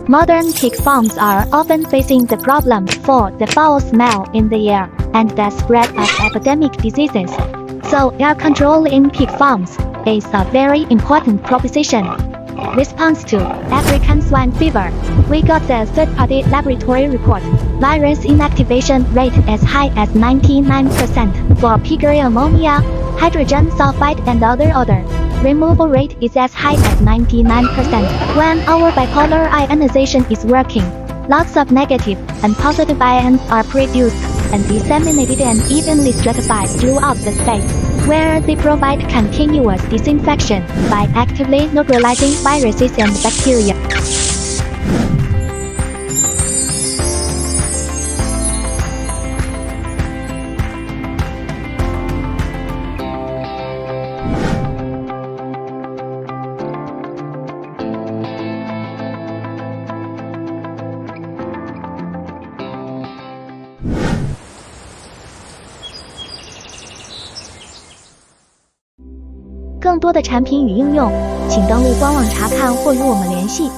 Modern pig farms are often facing the problem for the foul smell in the air and the spread of epidemic diseases. So air control in pig farms is a very important proposition. Response to African swine fever. We got the third-party laboratory report. Virus inactivation rate as high as 99% for piggery ammonia, hydrogen sulfide and other. Removal rate is as high as 99% when our bipolar ionization is working. Lots of negative and positive ions are produced and disseminated and evenly stratified throughout the space, where they provide continuous disinfection by actively neutralizing viruses and bacteria.更多的产品与应用，请登录官网查看或与我们联系。